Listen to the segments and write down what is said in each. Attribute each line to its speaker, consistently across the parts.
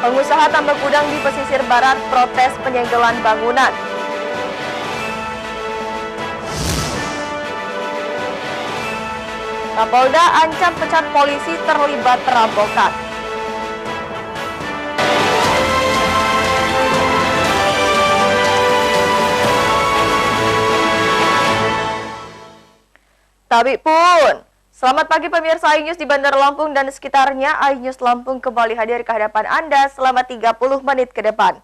Speaker 1: Pengusaha tambak udang di pesisir barat protes penyegelan bangunan. Kapolda ancam pecat polisi terlibat perampokan. Tapi pun, selamat pagi pemirsa iNews di Bandar Lampung dan sekitarnya. iNews Lampung kembali hadir ke hadapan Anda selama 30 menit ke depan.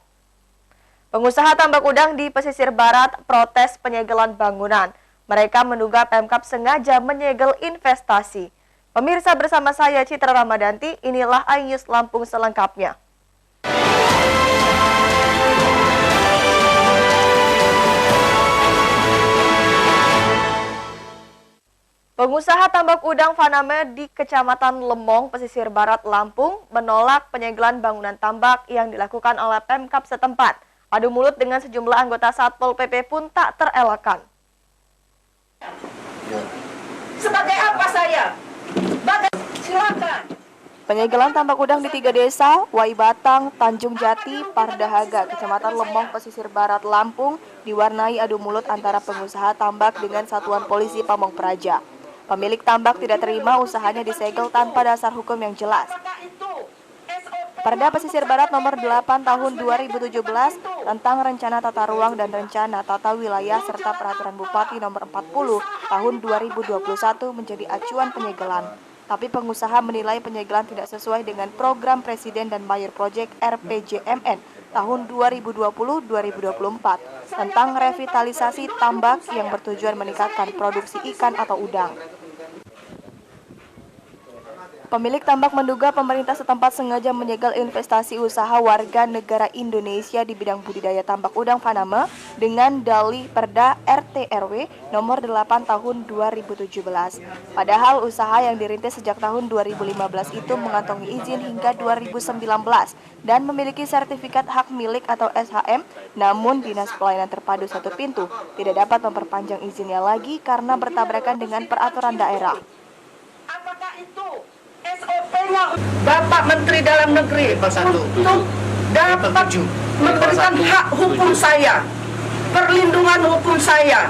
Speaker 1: Pengusaha tambak udang di pesisir barat protes penyegelan bangunan. Mereka menduga Pemkab sengaja menyegel investasi. Pemirsa, bersama saya Citra Ramadanti, inilah iNews Lampung selengkapnya. Pengusaha tambak udang Faname di Kecamatan Lemong, pesisir barat Lampung, menolak penyegelan bangunan tambak yang dilakukan oleh Pemkab setempat. Adu mulut dengan sejumlah anggota Satpol PP pun tak terelakkan.
Speaker 2: Sebagai apa saya? Silakan.
Speaker 1: Penyegelan tambak udang di 3 desa, Waibatang, Tanjung Jati, Pardahaga, Kecamatan Lemong, pesisir barat Lampung, diwarnai adu mulut antara pengusaha tambak dengan Satuan Polisi Pamong Praja. Pemilik tambak tidak terima usahanya disegel tanpa dasar hukum yang jelas. Perda Pesisir Barat nomor 8 tahun 2017 tentang Rencana Tata Ruang dan Rencana Tata Wilayah serta Peraturan Bupati nomor 40 tahun 2021 menjadi acuan penyegelan. Tapi pengusaha menilai penyegelan tidak sesuai dengan program Presiden dan Mayor Project RPJMN tahun 2020-2024 tentang revitalisasi tambak yang bertujuan meningkatkan produksi ikan atau udang. Pemilik tambak menduga pemerintah setempat sengaja menyegel investasi usaha warga negara Indonesia di bidang budidaya tambak udang Faname dengan dalih Perda RT/RW nomor 8 tahun 2017. Padahal usaha yang dirintis sejak tahun 2015 itu mengantongi izin hingga 2019 dan memiliki sertifikat hak milik atau SHM, namun Dinas Pelayanan Terpadu Satu Pintu tidak dapat memperpanjang izinnya lagi karena bertabrakan dengan peraturan daerah.
Speaker 2: Apakah itu SOP-nya Bapak Menteri Dalam Negeri untuk dapat memberikan hak hukum saya, perlindungan hukum saya?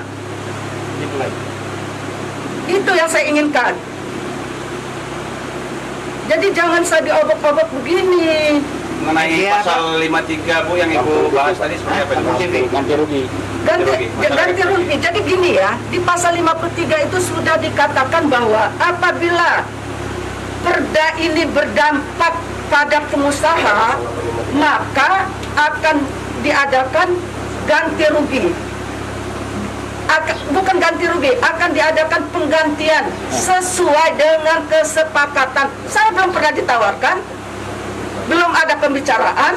Speaker 2: Itu yang saya inginkan. Jadi jangan saya diobok-obok begini.
Speaker 3: Mengenai pasal 53 Bu yang Ibu bahas tadi sebenarnya apa? Ganti rugi.
Speaker 2: Ganti rugi. Jadi gini ya, di pasal 53 itu sudah dikatakan bahwa apabila Perda ini berdampak pada pengusaha, maka akan diadakan ganti rugi. Bukan ganti rugi, akan diadakan penggantian sesuai dengan kesepakatan. Saya belum pernah ditawarkan, belum ada pembicaraan.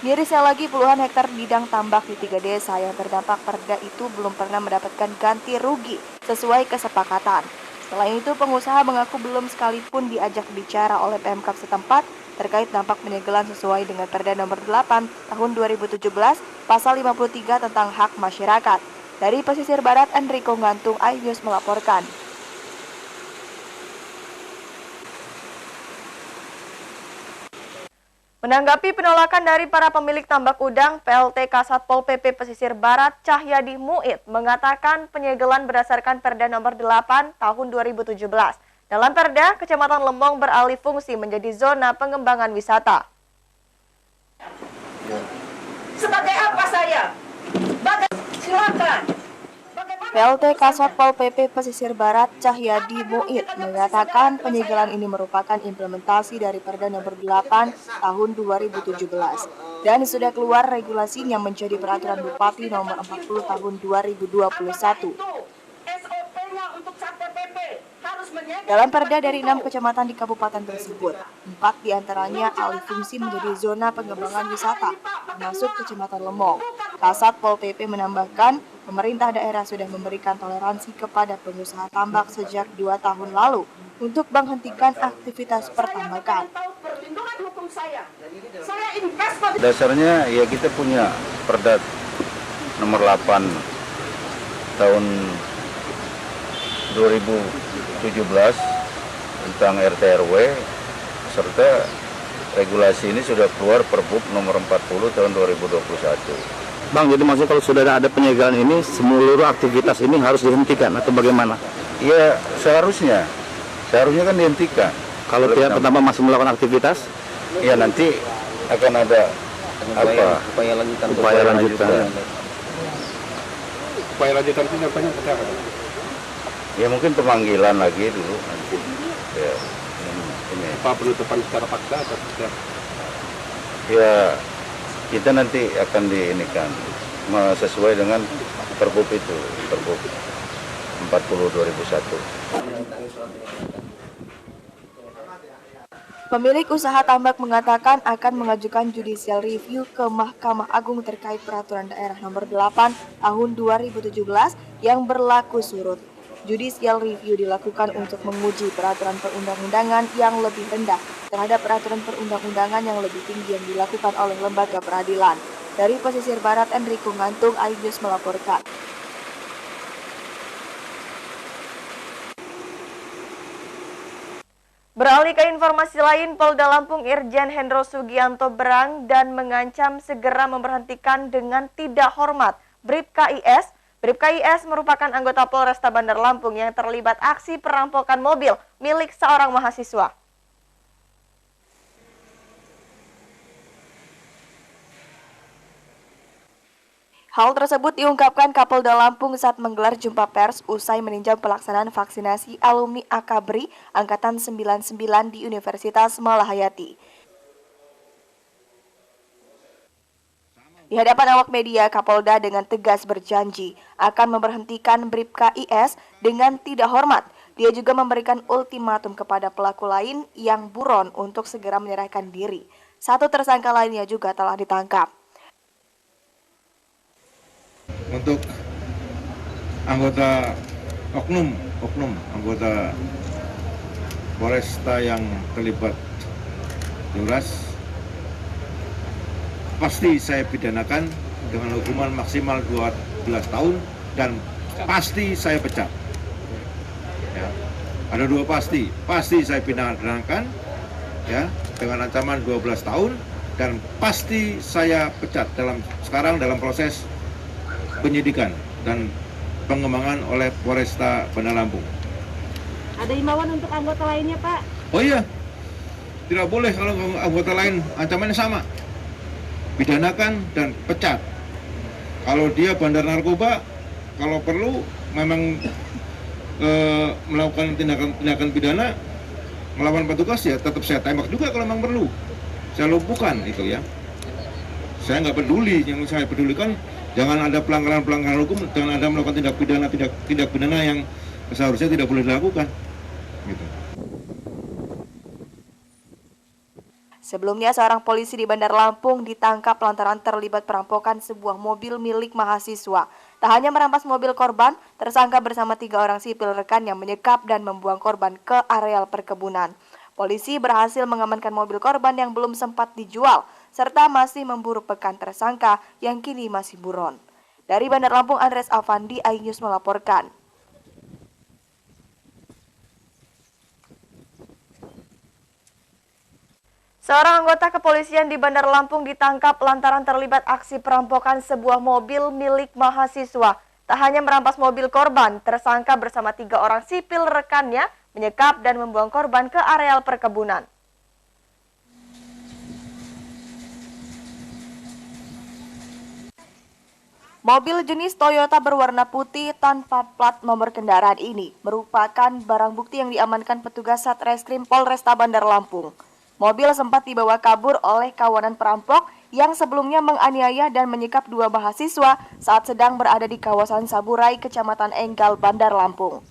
Speaker 1: Mirisnya lagi, puluhan hektar bidang tambak di 3 desa yang terdampak perda itu belum pernah mendapatkan ganti rugi sesuai kesepakatan. Selain itu, pengusaha mengaku belum sekalipun diajak bicara oleh Pemkab setempat terkait dampak penyegelan sesuai dengan Perda nomor 8 tahun 2017 pasal 53 tentang hak masyarakat. Dari pesisir barat, Enrico Ngantung, iNews melaporkan. Menanggapi penolakan dari para pemilik tambak udang, PLT Kasatpol PP Pesisir Barat Cahyadi Muid mengatakan penyegelan berdasarkan Perda nomor 8 tahun 2017. Dalam Perda, Kecamatan Lemong beralih fungsi menjadi zona pengembangan wisata.
Speaker 2: Sebagai apa saya? Silakan.
Speaker 1: PLT Kasatpol PP Pesisir Barat Cahyadi Muid mengatakan penyegelan ini merupakan implementasi dari Perda nomor 8 tahun 2017 dan sudah keluar regulasinya menjadi Peraturan Bupati nomor 40 tahun 2021. Dalam Perda dari 6 kecamatan di kabupaten tersebut, 4 diantaranya alih fungsi menjadi zona pengembangan wisata, termasuk Kecamatan Lemong. Kasatpol PP menambahkan, pemerintah daerah sudah memberikan toleransi kepada pengusaha tambak sejak 2 tahun lalu untuk menghentikan aktivitas pertambakan.
Speaker 3: Dasarnya ya kita punya Perda nomor 8 tahun 2017
Speaker 4: tentang RT RW serta regulasi ini sudah keluar Perbup nomor 40 tahun 2021.
Speaker 5: Bang, jadi maksudnya kalau sudah ada penyegelan ini, seluruh aktivitas ini harus dihentikan atau bagaimana?
Speaker 4: Iya, seharusnya kan dihentikan.
Speaker 5: Kalau pihak pertama masih melakukan aktivitas,
Speaker 4: ya nanti akan ada upaya lanjutan.
Speaker 5: Upaya lanjutan
Speaker 3: itu apanya apa?
Speaker 4: Ya mungkin pemanggilan lagi dulu nanti. Ya, ini.
Speaker 3: Apa penutupan secara paksa atau tidak?
Speaker 4: Ya kita nanti akan diinikan sesuai dengan Perbup itu, Perbup 40 2001.
Speaker 1: Pemilik usaha tambak mengatakan akan mengajukan judicial review ke Mahkamah Agung terkait peraturan daerah nomor 8 tahun 2017 yang berlaku surut. Judicial review dilakukan untuk menguji peraturan perundang-undangan yang lebih rendah terhadap peraturan perundang-undangan yang lebih tinggi yang dilakukan oleh lembaga peradilan. Dari pesisir barat, Enrico Ngantung, iNews melaporkan. Beralih ke informasi lain, Polda Lampung Irjen Hendro Sugianto berang dan mengancam segera memberhentikan dengan tidak hormat Bribka IS. Bribka IS merupakan anggota Polresta Bandar Lampung yang terlibat aksi perampokan mobil milik seorang mahasiswa. Hal tersebut diungkapkan Kapolda Lampung saat menggelar jumpa pers usai meninjau pelaksanaan vaksinasi alumni Akabri Angkatan 99 di Universitas Malahayati. Di hadapan awak media, Kapolda dengan tegas berjanji akan memberhentikan Bribka IS dengan tidak hormat. Dia juga memberikan ultimatum kepada pelaku lain yang buron untuk segera menyerahkan diri. Satu tersangka lainnya juga telah ditangkap.
Speaker 6: Untuk anggota oknum anggota Polresta yang terlibat Juras, pasti saya pidanakan dengan hukuman maksimal 12 tahun dan pasti saya pecat. Ya. Ada dua pasti saya pidanakan ya dengan ancaman 12 tahun dan pasti saya pecat sekarang dalam proses penyidikan dan pengembangan oleh Polresta Bandar Lampung.
Speaker 7: Ada imbauan untuk anggota lainnya, Pak?
Speaker 6: Oh iya, tidak boleh kalau anggota lain ancamannya sama, pidanakan dan pecat. Kalau dia bandar narkoba, kalau perlu memang melakukan tindakan pidana melawan petugas ya tetap saya tembak juga kalau memang perlu. Saya lumpuhkan itu ya. Saya nggak peduli, yang saya pedulikan jangan ada pelanggaran hukum, jangan ada melakukan tindak pidana yang seharusnya tidak boleh dilakukan. Gitu.
Speaker 1: Sebelumnya, seorang polisi di Bandar Lampung ditangkap lantaran terlibat perampokan sebuah mobil milik mahasiswa. Tak hanya merampas mobil korban, tersangka bersama 3 orang sipil rekan yang menyekap dan membuang korban ke areal perkebunan. Polisi berhasil mengamankan mobil korban yang belum sempat dijual, serta masih memburu pekan tersangka yang kini masih buron. Dari Bandar Lampung, Andres Avandi, iNews melaporkan. Seorang anggota kepolisian di Bandar Lampung ditangkap lantaran terlibat aksi perampokan sebuah mobil milik mahasiswa. Tak hanya merampas mobil korban, tersangka bersama 3 orang sipil rekannya menyekap dan membuang korban ke areal perkebunan. Mobil jenis Toyota berwarna putih tanpa plat nomor kendaraan ini merupakan barang bukti yang diamankan petugas Satreskrim Polresta Bandar Lampung. Mobil sempat dibawa kabur oleh kawanan perampok yang sebelumnya menganiaya dan menyekap 2 mahasiswa saat sedang berada di kawasan Saburai, Kecamatan Enggal, Bandar Lampung.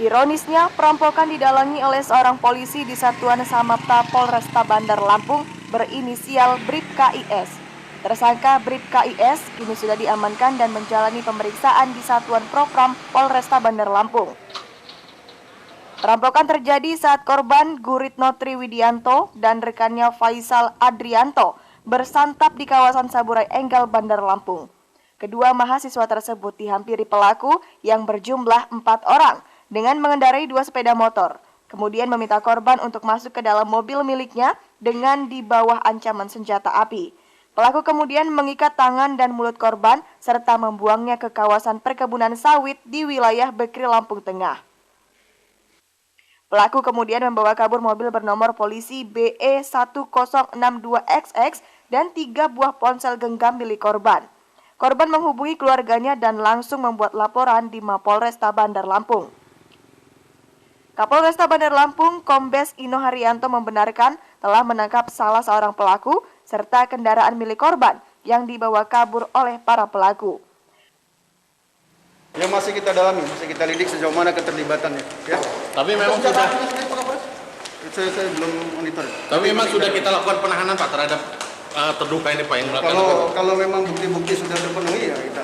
Speaker 1: Ironisnya, perampokan didalangi oleh seorang polisi di Satuan Samapta Polresta Bandar Lampung berinisial Bribka IS. Tersangka Bribka IS kini sudah diamankan dan menjalani pemeriksaan di Satuan Propram Polresta Bandar Lampung. Perampokan terjadi saat korban Guritno Triwidianto dan rekannya Faisal Adrianto bersantap di kawasan Saburai Enggal, Bandar Lampung. Kedua mahasiswa tersebut dihampiri pelaku yang berjumlah 4 orang. dengan mengendarai 2 sepeda motor, kemudian meminta korban untuk masuk ke dalam mobil miliknya dengan di bawah ancaman senjata api. Pelaku kemudian mengikat tangan dan mulut korban serta membuangnya ke kawasan perkebunan sawit di wilayah Bekri, Lampung Tengah. Pelaku kemudian membawa kabur mobil bernomor polisi BE1062XX dan 3 buah ponsel genggam milik korban. Korban menghubungi keluarganya dan langsung membuat laporan di Mapolresta Bandar Lampung. Kapolresta Bandar Lampung, Kombes Ino Haryanto membenarkan telah menangkap salah seorang pelaku serta kendaraan milik korban yang dibawa kabur oleh para pelaku.
Speaker 8: Yang masih kita dalami, masih kita lidik sejauh mana keterlibatannya. Ya.
Speaker 3: Tapi memang sudah
Speaker 8: Saya belum monitor.
Speaker 3: Tapi memang sudah kita lakukan penahanan Pak terhadap terduga ini Pak yang melakukan.
Speaker 8: Kalau memang bukti-bukti sudah terpenuhi ya kita.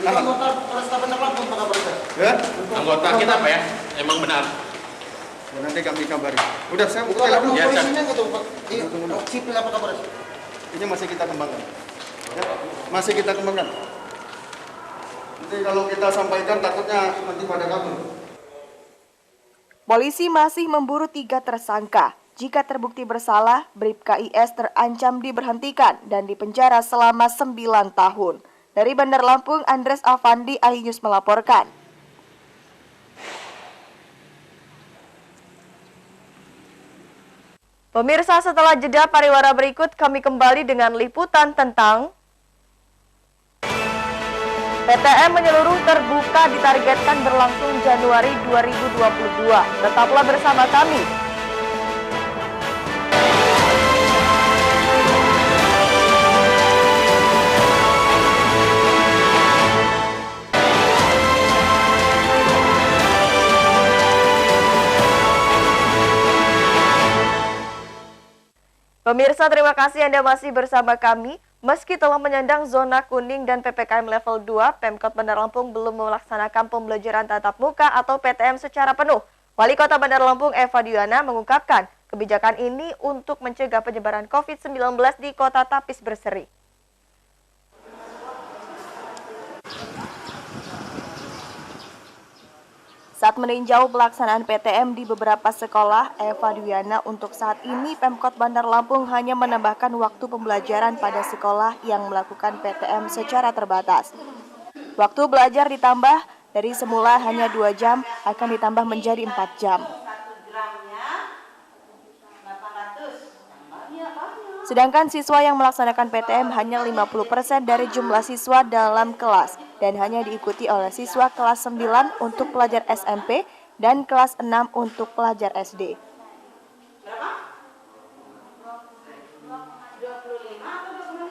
Speaker 9: Itu anggota Polresta Bandar Lampung Pak Kapolres.
Speaker 8: Ya?
Speaker 3: Anggota kita Pak ya, emang benar.
Speaker 8: Ya, nanti kami kabari. Udah saya
Speaker 9: Itu
Speaker 8: buka
Speaker 9: ada
Speaker 8: dulu.
Speaker 3: Ya,
Speaker 9: polisinya gitu Pak. Iya, sipil apa Kapolres?
Speaker 8: Ini masih kita kembangkan. Ya, masih kita kembangkan. Nanti kalau kita sampaikan takutnya nanti pada kabur.
Speaker 1: Polisi masih memburu 3 tersangka. Jika terbukti bersalah, Bribka IS terancam diberhentikan dan dipenjara selama 9 tahun. Dari Bandar Lampung, Andres Avandi, iNews melaporkan. Pemirsa, setelah jeda pariwara berikut, kami kembali dengan liputan tentang PTM menyeluruh terbuka ditargetkan berlangsung Januari 2022. Tetaplah bersama kami. Pemirsa, terima kasih Anda masih bersama kami. Meski telah menyandang zona kuning dan PPKM level 2, Pemkot Bandar Lampung belum melaksanakan pembelajaran tatap muka atau PTM secara penuh. Wali Kota Bandar Lampung Eva Diana mengungkapkan kebijakan ini untuk mencegah penyebaran COVID-19 di Kota Tapis Berseri. Saat meninjau pelaksanaan PTM di beberapa sekolah, Eva Diana untuk saat ini Pemkot Bandar Lampung hanya menambahkan waktu pembelajaran pada sekolah yang melakukan PTM secara terbatas. Waktu belajar ditambah dari semula hanya 2 jam akan ditambah menjadi 4 jam. Sedangkan siswa yang melaksanakan PTM hanya 50% dari jumlah siswa dalam kelas dan hanya diikuti oleh siswa kelas 9 untuk pelajar SMP dan kelas 6 untuk pelajar SD.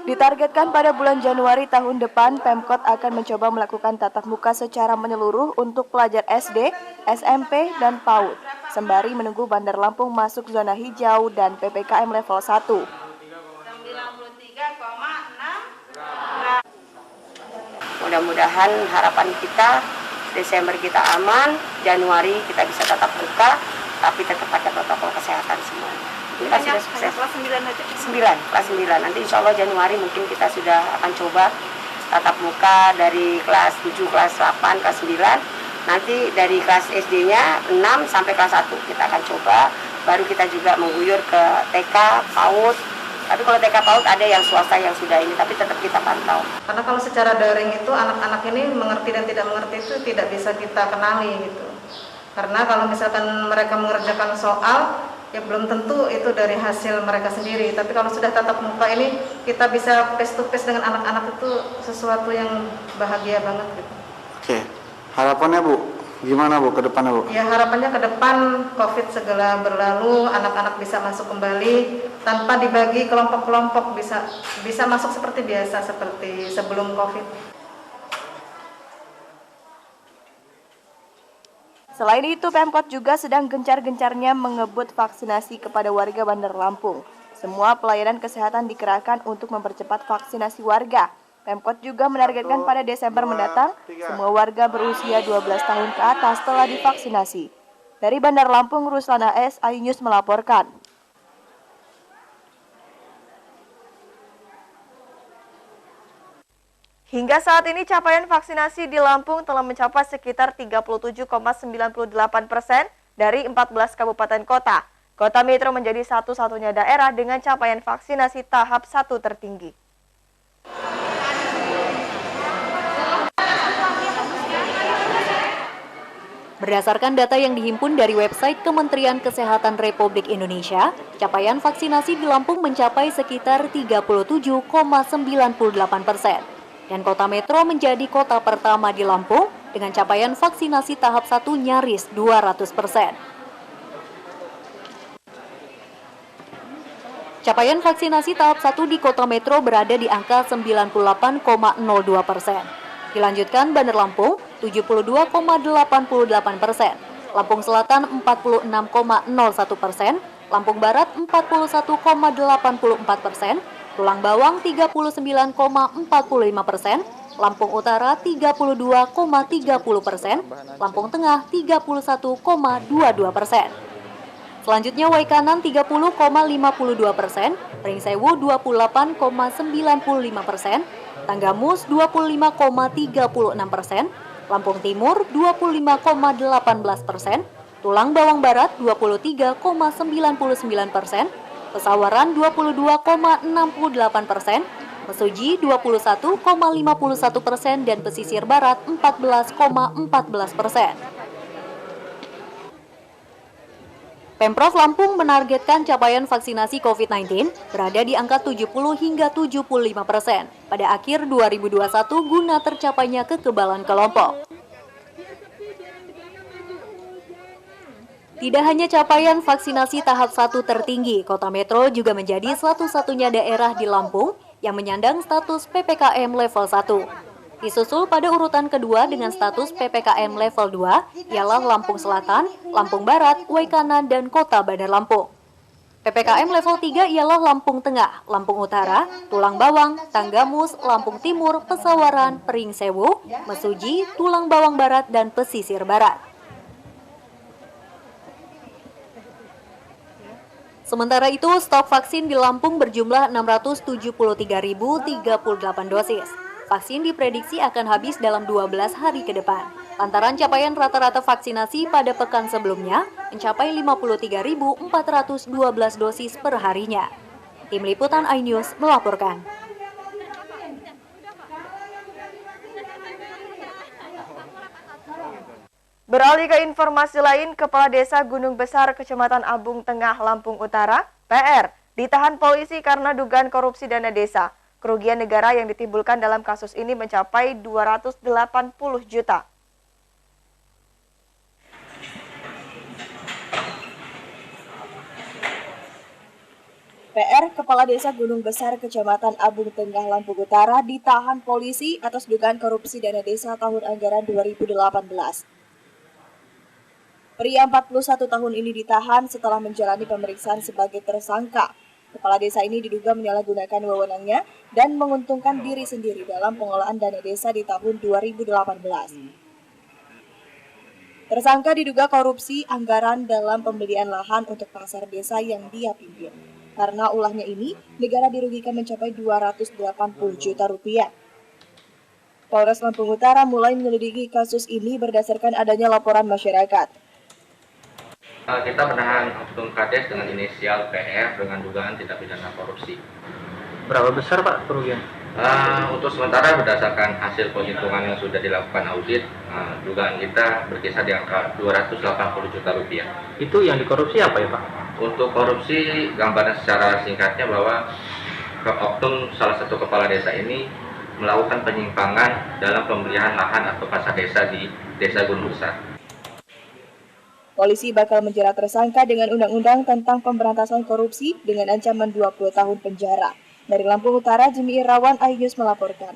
Speaker 1: Ditargetkan pada bulan Januari tahun depan, Pemkot akan mencoba melakukan tatap muka secara menyeluruh untuk pelajar SD, SMP, dan PAUD, sembari menunggu Bandar Lampung masuk zona hijau dan PPKM level 1.
Speaker 10: Mudah-mudahan harapan kita Desember kita aman, Januari kita bisa tatap muka, tapi tetap ada protokol kesehatan semuanya. Kita sudah sukses. Kelas 9 aja? 9, kelas 9. Nanti insya Allah Januari mungkin kita sudah akan coba tatap muka dari kelas 7, kelas 8, kelas 9. Nanti dari kelas SD-nya 6 sampai kelas 1 kita akan coba. Baru kita juga mengguyur ke TK, PAUD. Tapi kalau TK PAUD ada yang swasta yang sudah ini, tapi tetap kita pantau.
Speaker 11: Karena kalau secara daring itu anak-anak ini mengerti dan tidak mengerti itu tidak bisa kita kenali gitu. Karena kalau misalkan mereka mengerjakan soal, ya belum tentu itu dari hasil mereka sendiri. Tapi kalau sudah tatap muka ini, kita bisa face to face dengan anak-anak itu sesuatu yang bahagia banget gitu.
Speaker 9: Oke, harapannya Bu, gimana Bu ke depannya Bu?
Speaker 11: Ya harapannya ke depan COVID segera berlalu, anak-anak bisa masuk kembali tanpa dibagi kelompok-kelompok, bisa masuk seperti biasa, seperti sebelum COVID.
Speaker 1: Selain itu, Pemkot juga sedang gencar-gencarnya mengebut vaksinasi kepada warga Bandar Lampung. Semua pelayanan kesehatan dikerahkan untuk mempercepat vaksinasi warga. Pemkot juga menargetkan pada Desember mendatang, semua warga berusia 12 tahun ke atas telah divaksinasi. Dari Bandar Lampung, Ruslana S, iNews melaporkan. Hingga saat ini capaian vaksinasi di Lampung telah mencapai sekitar 37,98% dari 14 kabupaten kota. Kota Metro menjadi satu-satunya daerah dengan capaian vaksinasi tahap 1 tertinggi.
Speaker 12: Berdasarkan data yang dihimpun dari website Kementerian Kesehatan Republik Indonesia, capaian vaksinasi di Lampung mencapai sekitar 37,98%. Dan Kota Metro menjadi kota pertama di Lampung dengan capaian vaksinasi tahap 1 nyaris 200%. Capaian vaksinasi tahap 1 di Kota Metro berada di angka 98,02%. Dilanjutkan Bandar Lampung 72,88%, Lampung Selatan 46,01%, Lampung Barat 41,84%, Tulang Bawang 39,45%, Lampung Utara 32,30%, Lampung Tengah 31,22%. Selanjutnya Waikanan 30,52%, Pringsewu 28,95%, Tanggamus 25,36%, Lampung Timur 25,18%, Tulang Bawang Barat 23,99%, Pesawaran 22,68%, Mesuji 21,51% dan pesisir barat 14,14%. Pemprov Lampung menargetkan capaian vaksinasi COVID-19 berada di angka 70 hingga 75% pada akhir 2021 guna tercapainya kekebalan kelompok. Tidak hanya capaian vaksinasi tahap 1 tertinggi, Kota Metro juga menjadi satu-satunya daerah di Lampung yang menyandang status PPKM level 1. Disusul pada urutan kedua dengan status PPKM level 2 ialah Lampung Selatan, Lampung Barat, Waikanan, dan Kota Bandar Lampung. PPKM level 3 ialah Lampung Tengah, Lampung Utara, Tulang Bawang, Tanggamus, Lampung Timur, Pesawaran, Pringsewu, Mesuji, Tulang Bawang Barat, dan Pesisir Barat. Sementara itu, stok vaksin di Lampung berjumlah 673.038 dosis. Vaksin diprediksi akan habis dalam 12 hari ke depan. Lantaran capaian rata-rata vaksinasi pada pekan sebelumnya mencapai 53.412 dosis per harinya. Tim Liputan iNews melaporkan.
Speaker 1: Beralih ke informasi lain, Kepala Desa Gunung Besar, Kecamatan Abung Tengah, Lampung Utara, PR, ditahan polisi karena dugaan korupsi dana desa. Kerugian negara yang ditimbulkan dalam kasus ini mencapai 280 juta. PR, Kepala Desa Gunung Besar, Kecamatan Abung Tengah, Lampung Utara, ditahan polisi atas dugaan korupsi dana desa tahun anggaran 2018. Pria 41 tahun ini ditahan setelah menjalani pemeriksaan sebagai tersangka. Kepala desa ini diduga menyalahgunakan wewenangnya dan menguntungkan diri sendiri dalam pengelolaan dana desa di tahun 2018. Tersangka diduga korupsi anggaran dalam pembelian lahan untuk pasar desa yang dia pimpin. Karena ulahnya ini, negara dirugikan mencapai 280 juta rupiah. Polres Lampung Utara mulai menyelidiki kasus ini berdasarkan adanya laporan masyarakat.
Speaker 13: Kita menahan Oknum Kades dengan inisial PR dengan dugaan tindak pidana korupsi.
Speaker 5: Berapa besar Pak kerugian?
Speaker 13: Untuk sementara berdasarkan hasil penghitungan yang sudah dilakukan audit, dugaan kita berkisar di angka 280 juta rupiah.
Speaker 5: Itu yang dikorupsi apa ya Pak?
Speaker 13: Untuk korupsi, gambaran secara singkatnya bahwa oknum salah satu kepala desa ini melakukan penyimpangan dalam pembelian lahan atau pasar desa di Desa Gunung Besar.
Speaker 1: Polisi bakal menjerat tersangka dengan Undang-Undang tentang Pemberantasan Korupsi dengan ancaman 20 tahun penjara. Dari Lampung Utara, Jimmy Irawan, iNews melaporkan.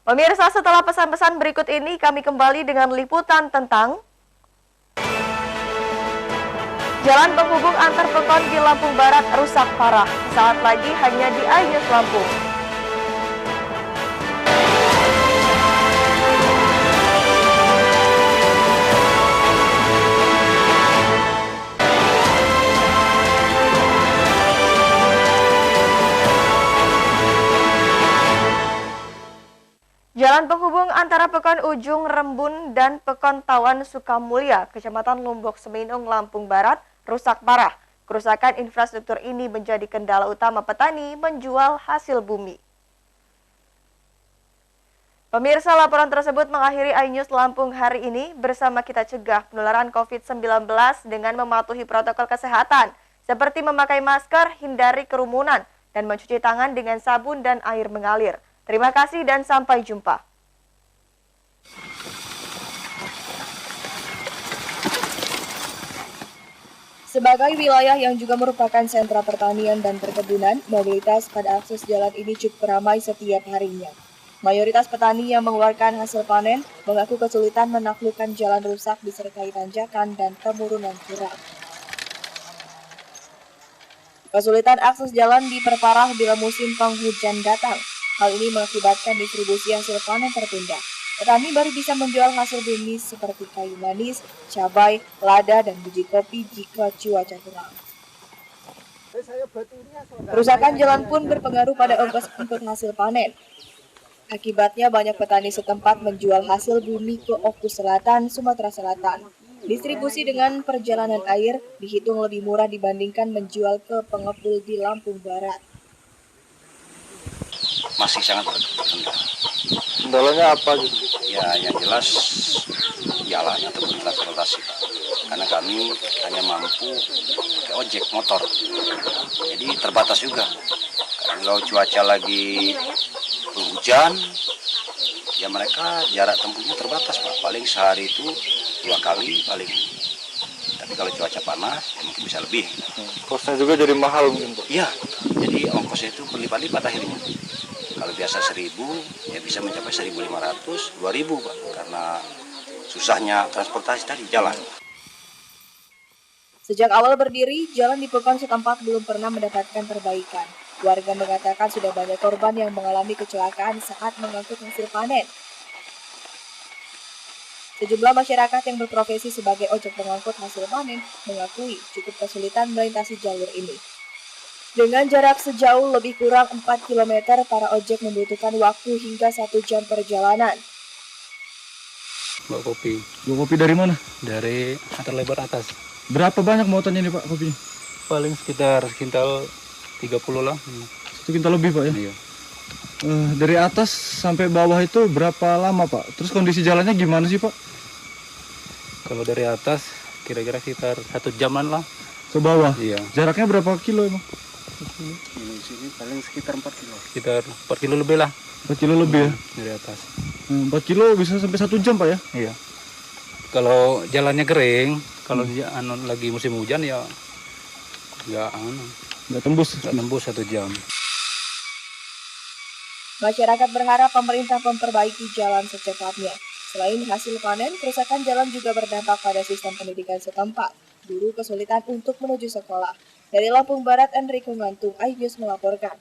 Speaker 1: Pemirsa, setelah pesan-pesan berikut ini, kami kembali dengan liputan tentang jalan penghubung antar peron di Lampung Barat rusak parah. Saat lagi hanya di iNews Lampung. Jalan penghubung antara Pekan Ujung Rembun dan Pekan Tawan Sukamulya, Kecamatan Lombok Seminung, Lampung Barat, rusak parah. Kerusakan infrastruktur ini menjadi kendala utama petani menjual hasil bumi. Pemirsa, laporan tersebut mengakhiri iNews Lampung hari ini. Bersama kita cegah penularan COVID-19 dengan mematuhi protokol kesehatan, seperti memakai masker, hindari kerumunan, dan mencuci tangan dengan sabun dan air mengalir. Terima kasih dan sampai jumpa. Sebagai wilayah yang juga merupakan sentra pertanian dan perkebunan, mobilitas pada akses jalan ini cukup ramai setiap harinya. Mayoritas petani yang mengeluarkan hasil panen mengaku kesulitan menaklukkan jalan rusak disertai tanjakan dan penurunan turap. Kesulitan akses jalan diperparah bila musim penghujan datang. Hal ini mengakibatkan distribusi hasil panen tertunda. Petani baru bisa menjual hasil bumi seperti kayu manis, cabai, lada, dan biji kopi jika cuaca terang. Kerusakan jalan pun berpengaruh pada ongkos input hasil panen. Akibatnya banyak petani setempat menjual hasil bumi ke Oku Selatan, Sumatera Selatan. Distribusi dengan perjalanan air dihitung lebih murah dibandingkan menjual ke pengepul di Lampung Barat.
Speaker 14: Masih sangat berkendala.
Speaker 9: Kendalanya apa gitu?
Speaker 14: Ya, yang jelas jalan atau transportasi, Pak. Karena kami hanya mampu pakai ojek motor. Jadi terbatas juga. Kalau cuaca lagi hujan, ya mereka jarak tempuhnya terbatas, Pak. Paling sehari itu 2 kali paling. Tapi kalau cuaca panas, ya mungkin bisa lebih.
Speaker 9: Kosnya juga jadi mahal mungkin, Pak?
Speaker 14: Iya, jadi ongkosnya itu berlipat-lipat akhirnya. Kalau biasa 1.000, ya bisa mencapai 1.500, 2.000, Pak. Karena susahnya transportasi tadi jalan.
Speaker 1: Sejak awal berdiri, jalan di Pekan setempat belum pernah mendapatkan perbaikan. Warga mengatakan sudah banyak korban yang mengalami kecelakaan saat mengangkut hasil panen. Sejumlah masyarakat yang berprofesi sebagai ojek pengangkut hasil panen mengakui cukup kesulitan melintasi jalur ini. Dengan jarak sejauh lebih kurang 4 km, para ojek membutuhkan waktu hingga 1 jam perjalanan.
Speaker 15: Bawa kopi.
Speaker 5: Bawa kopi dari mana?
Speaker 15: Dari antar lebar atas.
Speaker 5: Berapa banyak muatannya nih Pak kopinya?
Speaker 15: Paling sekitar sekintal 30 lah.
Speaker 5: 1 kintal lebih Pak ya?
Speaker 15: Iya.
Speaker 5: Dari atas sampai bawah itu berapa lama Pak? Terus kondisi jalannya gimana sih Pak?
Speaker 15: Kalau dari atas kira-kira sekitar 1 jaman lah.
Speaker 5: Ke bawah?
Speaker 15: Iya.
Speaker 5: Jaraknya berapa kilo emang?
Speaker 15: Di sini paling sekitar 4 kilo. Sekitar 4 kilo lebih lah.
Speaker 5: 4 kilo lebih ya?
Speaker 15: Dari atas.
Speaker 5: 4 kilo bisa sampai 1 jam Pak ya?
Speaker 15: Iya. Kalau jalannya kering, kalau lagi musim hujan ya nggak tembus 1 jam.
Speaker 1: Masyarakat berharap pemerintah memperbaiki jalan secepatnya. Selain hasil panen, kerusakan jalan juga berdampak pada sistem pendidikan setempat. Guru kesulitan untuk menuju sekolah. Dari Lampung Barat, Enrico Ngantung, iNews melaporkan.